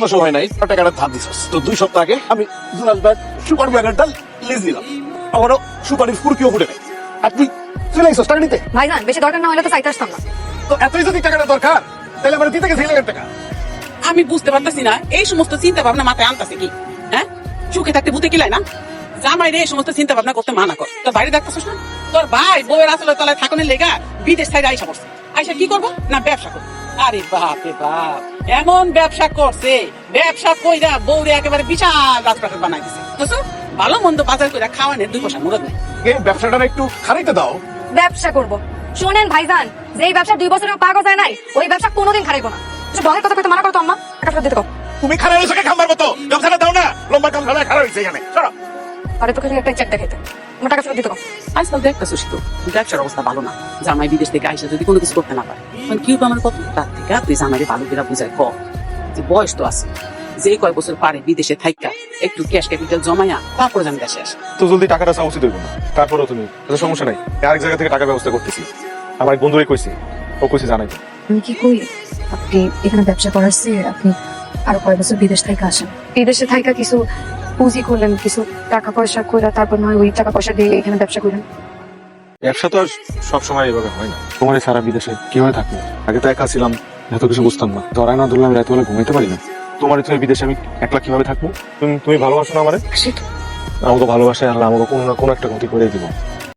মাসও হয় নাই টাকাটা ধার দিছস। তো 2 সপ্তাহ আগে আমি জুরাল ব্যাগ সুপার ব্যাগেরটা লিজ দিলাম, আমারও সুপারির ফুরকিও ফুটে নাই, আর তুই চলে আইসস টাকা নিতে। ভাইজান বেশি দরকার না হলে তো চাইতে আসতাম না। তো এতই যদি টাকাটা দরকার তাহলে আমার দিতে গেছে 1,000 টাকা। আমি বুঝতে পারতেছি না এই সমস্ত চিন্তা ভাবনা মাথায় আনতেছে কি। হ্যাঁ, সুখে থাকতে ভূতে কিলাই না। জামাই রে এই সমস্ত চিন্তা ভাবনা করতে মানা কর। তোর বাইরে দেখতেছিস না, তোর ভাই বউয়ের আসলে তলায় থাকনের লেগা বিদেশ থেকে আইসা পড়ছে। আইসা কি করবো না ব্যবসা করবো। আরে বাপ রে বাপ, এমন ব্যবসা করছে, ব্যবসা কইরা বউরে একেবারে বিশাল রাজপ্রাসাদ বানাই দিছে। বুঝছো, ভালো মন্দ বাজার কইরা খাওয়ানোর 2 পয়সা মুরত নেই। এই ব্যবসাটা একটু খারাইতে দাও। ব্যবসা করব শোনেন ভাইজান, যেই ব্যবসা 2 বছরেও পাগল যায় নাই ওই ব্যবসা কোনোদিন খারাইবো না। ডনের কথা কইতে মানা করতো আম্মা, টাকা ফেরত দিতে কও। তুমি খারাই হইছো কে খাম্বার মতো, ব্যবসাটা দাও না, লম্বা কাম খারাই খারাই হইছে এখানে। সরো। আরে তোকে একটা চেক দেখাইতে, আমার টাকা ফেরত দিতে কও। আজকাল দেখতেছিস তো ব্যবসার অবস্থা ভালো না। জামাই বিদেশ থেকে আইসা যদি কোনো কিছু করতে না পারে, তখন কি আমার কত তার থেকে তুই জামাইরে ভালো করে বুঝাই ক যে বয়স তো আছে, যে কয় বছর পারে বিদেশে থাইকা একটু ক্যাশ ক্যাপিটাল জমাইয়া তারপরে আমি দেশে আসে। তো জলদি টাকাটা চাওয়া উচিত হইব না। তারপরও তুমি সমস্যা নাই, আরেক জায়গা থেকে টাকার ব্যবস্থা করতেছি। আমার এক বন্ধুরে কইছি, ও কইছে জানাই। আমি কি কই, আপনি এখানে ব্যবসা করার চেয়ে আপনি আরো কয়েক বছর বিদেশ থেকে আসেন। বিদেশে থাকা কিছু পুঁজি করলেন, কিছু টাকা পয়সা করে, তারপর নয় ওই টাকা পয়সা দিয়ে এখানে ব্যবসা করলেন। ব্যবসা তো আর সবসময় এইভাবে হয় না। তোমার সারা বিদেশে কিভাবে থাকবো? আগে তো একা ছিলাম, এত কিছু বুঝতাম না। ধরায় না ধরলে আমি রাতে বেলা ঘুমাইতে পারি না। তোমার তুমি বিদেশে আমি একলা কিভাবে থাকবো? তুমি ভালোবাসো না আমারে? সেটা আমাকে ভালোবাসায় আল্লাহ আমাকে কোনো না কোনো একটা ক্ষতি করে দিব।